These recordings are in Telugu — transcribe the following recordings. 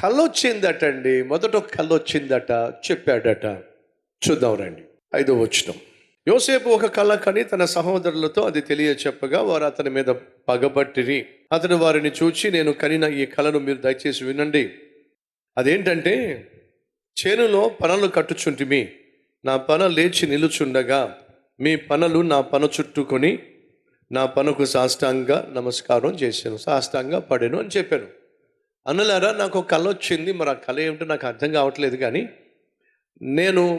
కళ్ళొచ్చిందట అండి. మొదట ఒక కళ్ళొచ్చిందట, చెప్పాడట. చూద్దాం రండి. 5వ వచనం. యోసేపు ఒక కల కని తన సహోదరులతో అది తెలియచెప్పగా వారు అతని మీద పగబట్టిరి. అతడు వారిని చూచి, నేను కనిన ఈ కలను మీరు దయచేసి వినండి. అదేంటంటే, చేనులో పనలు కట్టుచుంటిమి. నా పన లేచి నిలుచుండగా మీ పనలు నా పన చుట్టుకొని నా పనకు సాష్టాంగ నమస్కారం చేశాను, సాష్టాంగ పడెను అని చెప్పాను. అన్నలారా, నాకు ఒక కళ వచ్చింది. మరి ఆ కళ ఏమిటో నాకు అర్థం కావట్లేదు. కానీ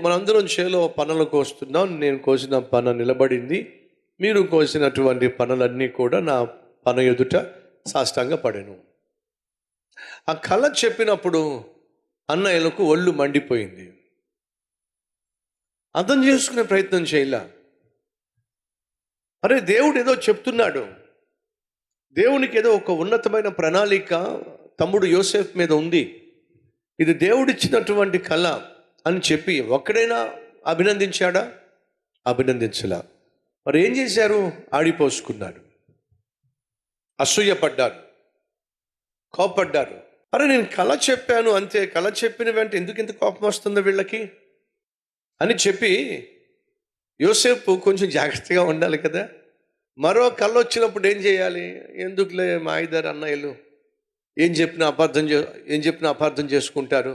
మనందరం చేలో పనులు కోస్తున్నాం. నేను కోసిన పన నిలబడింది. మీరు కోసినటువంటి పనులన్నీ కూడా నా పన ఎదుట సాష్టాంగ పడెను. ఆ కళ చెప్పినప్పుడు అన్నయ్యలకు ఒళ్ళు మండిపోయింది. అర్థం చేసుకునే ప్రయత్నం చేయలే. అరే, దేవుడు ఏదో చెప్తున్నాడు. దేవునికి ఏదో ఒక ఉన్నతమైన ప్రణాళిక తమ్ముడు యోసేఫ్ మీద ఉంది. ఇది దేవుడిచ్చినటువంటి కళ అని చెప్పి ఒక్కడైనా అభినందించాడా? అభినందించలా. మరి ఏం చేశారు? ఆడిపోసుకున్నాడు, అసూయపడ్డారు, కోపడ్డారు. అరే, నేను కళ చెప్పాను అంతే, కళ చెప్పిన వెంట ఎందుకు ఇంత కోపం వస్తుందో వీళ్ళకి అని చెప్పి యోసేపు కొంచెం జాగ్రత్తగా ఉండాలి కదా. మరో కళ వచ్చినప్పుడు ఏం చేయాలి? ఎందుకులే మా ఇద్దరు అన్నయ్యలు ఏం చెప్పినా అపార్థం చేసుకుంటారు,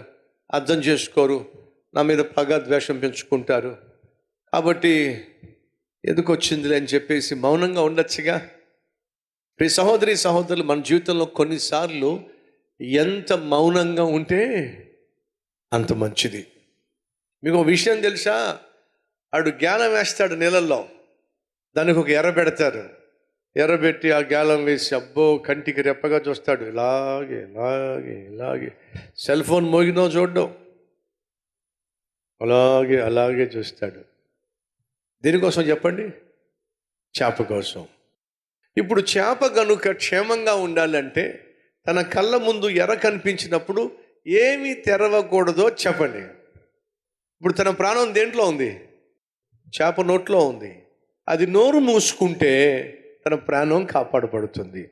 అర్థం చేసుకోరు, నా మీద పగ ద్వేషం పెంచుకుంటారు, కాబట్టి ఎందుకు వచ్చిందిలే అని చెప్పేసి మౌనంగా ఉండొచ్చుగా. ప్రియ సహోదరులు, మన జీవితంలో కొన్నిసార్లు ఎంత మౌనంగా ఉంటే అంత మంచిది. మీకు ఒక విషయం తెలుసా? ఆడు గ్యాలం వేస్తాడు నీళ్ళల్లో, దానికి ఒక ఎర్ర పెడతారు. ఎర్రబెట్టి ఆ గ్యాలం వేసి అబ్బో కంటికి రెప్పగా చూస్తాడు. ఇలాగే ఇలాగే ఇలాగే సెల్ ఫోన్ మోగినో చూడడం, అలాగే అలాగే చూస్తాడు. దేనికోసం చెప్పండి? చేప కోసం. ఇప్పుడు చేప కనుక క్షేమంగా ఉండాలంటే తన కళ్ళ ముందు ఎర్ర కనిపించినప్పుడు ఏమి తెరవకూడదో చెప్పండి. ఇప్పుడు తన ప్రాణం దేంట్లో ఉంది? చేప నోట్లో ఉంది. అది నోరు మూసుకుంటే తన ప్రాణం కాపాడబడుతుంది.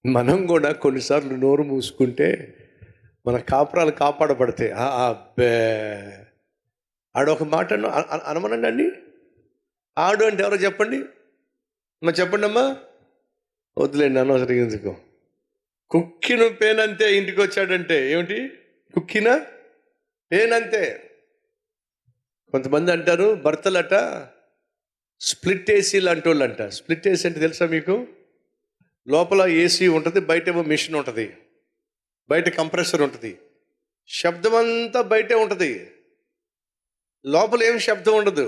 మనం కూడా కొన్నిసార్లు నోరు మూసుకుంటే మన కాపురాలు కాపాడబడతాయి. అబ్బే, ఆడొక మాట అనమనండి అండి. ఆడు అంటే ఎవరో చెప్పండి. మరి చెప్పండి అమ్మా. వద్దులేండి, అనవసరం ఎందుకు. కుక్కిన పేనంతే ఇంటికి వచ్చాడంటే ఏమిటి? కుక్కిన పేనంతే. కొంతమంది అంటారు భర్తలట స్ప్లిట్ ఏసీలు అంటోళ్ళంట. స్ప్లిట్ ఏసీ అంటే తెలుసా మీకు? లోపల ఏసీ ఉంటుంది, బయట ఏమో మిషన్ ఉంటుంది, బయట కంప్రెసర్ ఉంటుంది. శబ్దం అంతా బయటే ఉంటుంది, లోపల ఏం శబ్దం ఉండదు.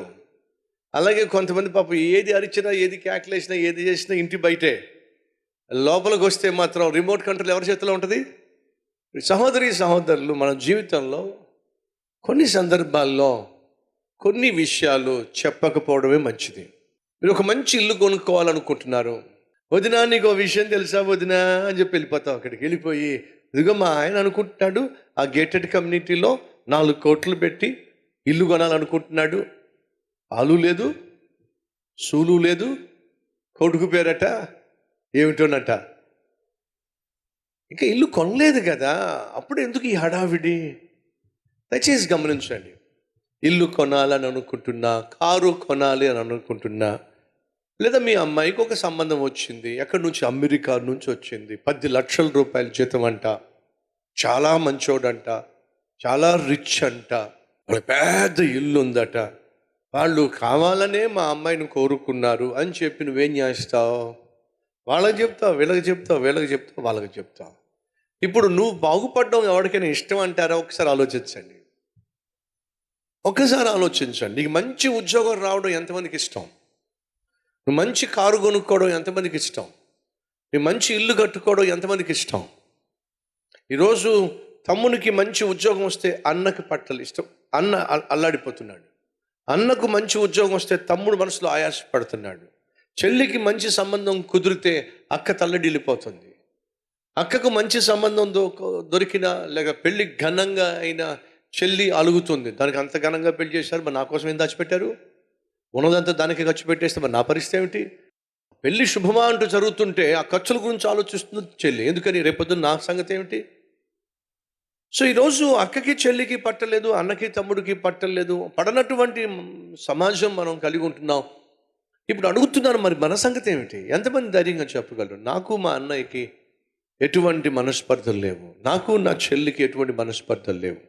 అలాగే కొంతమంది పాపం ఏది అరిచినా, ఏది క్యాకులేసినా, ఏది చేసినా ఇంటి బయటే. లోపలికి వస్తే మాత్రం రిమోట్ కంట్రోల్ ఎవరి చేతిలో ఉంటుంది? సహోదరులు, మన జీవితంలో కొన్ని సందర్భాల్లో కొన్ని విషయాలు చెప్పకపోవడమే మంచిది. మీరు ఒక మంచి ఇల్లు కొనుక్కోవాలనుకుంటున్నారు. వదినా, నీకు ఒక విషయం తెలుసా వదినా అని చెప్పి వెళ్ళిపోతాం. అక్కడికి వెళ్ళిపోయి, ఇదిగో మా ఆయన అనుకుంటున్నాడు ఆ గేటెడ్ కమ్యూనిటీలో 4 కోట్లు పెట్టి ఇల్లు కొనాలనుకుంటున్నాడు. ఆలు లేదు, సూలు లేదు, కొడుకు పేరట ఏమిటోనట. ఇంకా ఇల్లు కొనలేదు కదా, అప్పుడు ఎందుకు ఈ హడావిడి? దయచేసి గమనించండి. ఇల్లు కొనాలని అనుకుంటున్నా, కారు కొనాలి అని అనుకుంటున్నా, లేదా మీ అమ్మాయికి ఒక సంబంధం వచ్చింది, ఎక్కడి నుంచి? అమెరికా నుంచి వచ్చింది, 10 లక్షల రూపాయల జీతం అంట, చాలా మంచోడంట, చాలా రిచ్ అంట, వాళ్ళ పెద్ద ఇల్లు ఉందట, వాళ్ళు కావాలనే మా అమ్మాయిని కోరుకున్నారు అని చెప్పి నువ్వేం చేస్తావు? వాళ్ళకి చెప్తావు, వీళ్ళకి చెప్తావు, వాళ్ళకి చెప్తావు. ఇప్పుడు నువ్వు బాగుపడడం ఎవరికైనా ఇష్టం అంటారా? ఒకసారి ఆలోచించండి. నీకు మంచి ఉద్యోగం రావడం ఎంతమందికి ఇష్టం? నువ్వు మంచి కారు కొనుక్కోవడం ఎంతమందికి ఇష్టం? నువ్వు మంచి ఇల్లు కట్టుకోవడం ఎంతమందికి ఇష్టం? ఈరోజు తమ్మునికి మంచి ఉద్యోగం వస్తే అన్నకి పట్టలు ఇష్టం, అన్న అల్లాడిపోతున్నాడు. అన్నకు మంచి ఉద్యోగం వస్తే తమ్ముడు మనసులో ఆయాసపడుతున్నాడు. చెల్లికి మంచి సంబంధం కుదిరితే అక్క తల్లడిల్లిపోతుంది. అక్కకు మంచి సంబంధం దొరికినా లేక పెళ్ళి ఘనంగా అయినా చెల్లి అలుగుతుంది. దానికి అంత ఘనంగా పెళ్లి చేశారు, మరి నా కోసం ఏం దాచిపెట్టారు? ఉన్నదంతా దానికి ఖర్చు పెట్టేస్తే మరి నా పరిస్థితి ఏమిటి? పెళ్ళి శుభమా అంటూ జరుగుతుంటే ఆ ఖర్చుల గురించి ఆలోచిస్తుంది చెల్లి. ఎందుకని? రేపొద్దున నా సంగతి ఏమిటి? సో ఈరోజు అక్కకి చెల్లికి పట్టలేదు, అన్నకి తమ్ముడికి పట్టలేదు, పడనటువంటి సమాజం మనం కలిగి ఉంటున్నాం. ఇప్పుడు అడుగుతున్నాను, మరి మన సంగతి ఏమిటి? ఎంతమంది ధైర్యంగా చెప్పగలరు, నాకు మా అన్నయ్యకి ఎటువంటి మనస్పర్ధలు లేవు, నాకు నా చెల్లికి ఎటువంటి మనస్పర్ధలు లేవు,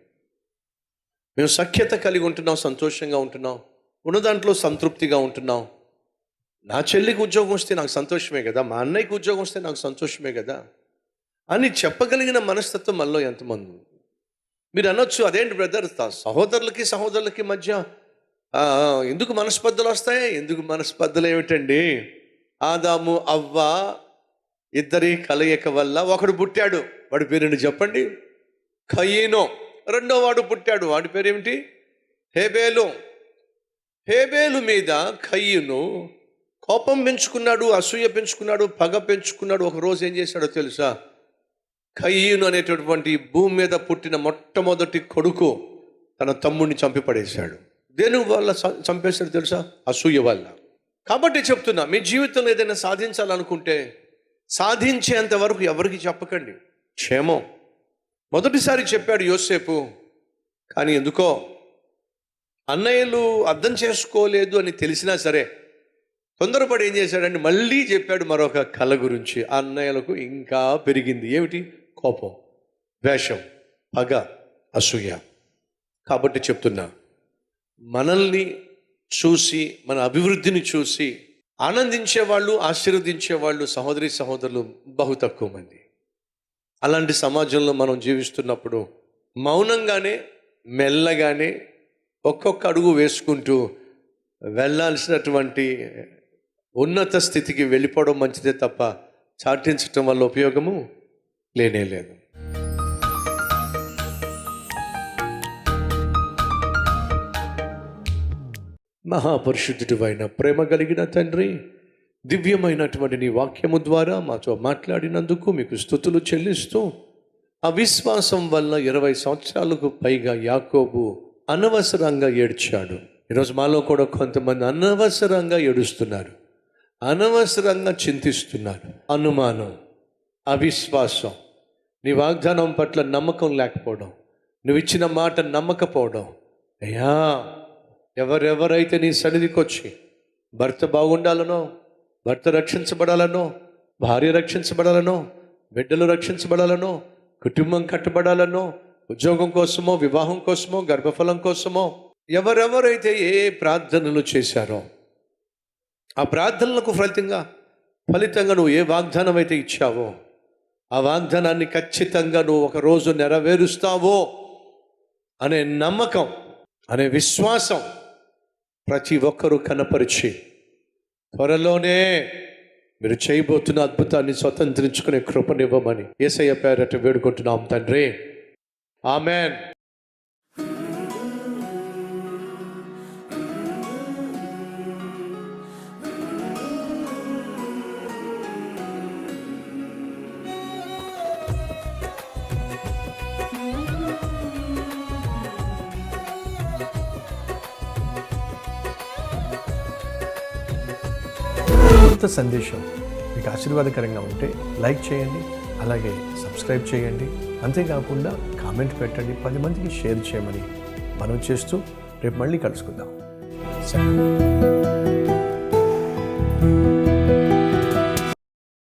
మేము సఖ్యత కలిగి ఉంటున్నాం, సంతోషంగా ఉంటున్నాం, ఉన్న దాంట్లో సంతృప్తిగా ఉంటున్నాం. నా చెల్లికి ఉద్యోగం వస్తే నాకు సంతోషమే కదా, మా అన్నయ్యకి ఉద్యోగం వస్తే నాకు సంతోషమే కదా అని చెప్పగలిగిన మనస్తత్వం మనలో ఎంతమంది? మీరు అనొచ్చు, అదేంటి బ్రదర్, సహోదరులకి మధ్య ఎందుకు మనస్పర్ధలు వస్తాయి? ఎందుకు మనస్పర్ధలు ఏమిటండి? ఆదాము అవ్వ ఇద్దరి కలయిక వల్ల ఒకడు పుట్టాడు, వాడి పేరుని చెప్పండి, కయీను. రెండో వాడు పుట్టాడు, వాడి పేరేమిటి? హేబేలు. హేబేలు మీద కయీను కోపం పెంచుకున్నాడు, అసూయ పెంచుకున్నాడు, పగ పెంచుకున్నాడు. ఒక రోజు ఏం చేశాడో తెలుసా? కయీను అనేటటువంటి భూమి మీద పుట్టిన మొట్టమొదటి కొడుకు తన తమ్ముడిని చంపి పడేశాడు. దేని వల్ల చంపేశాడు తెలుసా? అసూయ వల్ల. కాబట్టి చెప్తున్నా, మీ జీవితంలో ఏదైనా సాధించాలనుకుంటే సాధించేంత వరకు ఎవరికి చెప్పకండి. క్షేమం. మొదటిసారి చెప్పాడు యోసేపు, కానీ ఎందుకో అన్నయ్యలు అర్థం చేసుకోలేదు అని తెలిసినా సరే తొందరపడి ఏం చేశాడంటే మళ్ళీ చెప్పాడు మరొక కళ గురించి. ఆ అన్నయ్యలకు ఇంకా పెరిగింది. ఏమిటి? కోపం, ద్వేషం, పగ, అసూయ. కాబట్టి చెప్తున్నా, మనల్ని చూసి, మన అభివృద్ధిని చూసి ఆనందించేవాళ్ళు, ఆశీర్వదించేవాళ్ళు సహోదరి సహోదరులు బహు తక్కువ మంది. అలాంటి సమాజంలో మనం జీవిస్తున్నప్పుడు మౌనంగానే, మెల్లగానే ఒక్కొక్క అడుగు వేసుకుంటూ వెళ్ళాల్సినటువంటి ఉన్నత స్థితికి వెళ్ళిపోవడం మంచిదే తప్ప చాటించటం వల్ల ఉపయోగము లేనే లేదు. మహాపరిశుద్ధుడు అయిన ప్రేమ కలిగిన తండ్రి, దివ్యమైనటువంటి నీ వాక్యము ద్వారా మాతో మాట్లాడినందుకు మీకు స్తుతులు చెల్లిస్తూ, అవిశ్వాసం వల్ల 20 సంవత్సరాలకు పైగా యాకోబు అనవసరంగా ఏడ్చాడు. ఈరోజు మాలో కూడా కొంతమంది అనవసరంగా ఏడుస్తున్నారు, అనవసరంగా చింతిస్తున్నారు. అనుమానం, అవిశ్వాసం, నీ వాగ్దానం పట్ల నమ్మకం లేకపోవడం, నువ్వు ఇచ్చిన మాట నమ్మకపోవడం. అయ్యా, ఎవరెవరైతే నీ సన్నిధికి వచ్చి భర్త బాగుండాలనో, భర్త రక్షించబడాలనో, భార్య రక్షించబడాలనో, బిడ్డలు రక్షించబడాలనో, కుటుంబం కట్టబడాలనో, ఉద్యోగం కోసమో, వివాహం కోసమో, గర్భఫలం కోసమో ఎవరెవరైతే ఏ ప్రార్థనలు చేశారో ఆ ప్రార్థనలకు ఫలితంగా నువ్వు ఏ వాగ్దానం అయితే ఇచ్చావో ఆ వాగ్దానాన్ని ఖచ్చితంగా నువ్వు ఒకరోజు నెరవేరుస్తావో అనే నమ్మకం, అనే విశ్వాసం ప్రతి ఒక్కరూ కనపరిచి త్వరలోనే మీరు చేయబోతున్న అద్భుతాన్ని స్వతంత్రించుకునే కృపనివ్వమని యేసయ్య పేరట వేడుకుంటున్నాం తండ్రి. ఆమెన్. సందేశం మీకు ఆశీర్వాదకరంగా ఉంటే లైక్ చేయండి, అలాగే సబ్స్క్రైబ్ చేయండి. అంతేకాకుండా కామెంట్ పెట్టండి, 10 మందికి షేర్ చేయమని మనం చేస్తూ రేపు మళ్ళీ కలుసుకుందాం.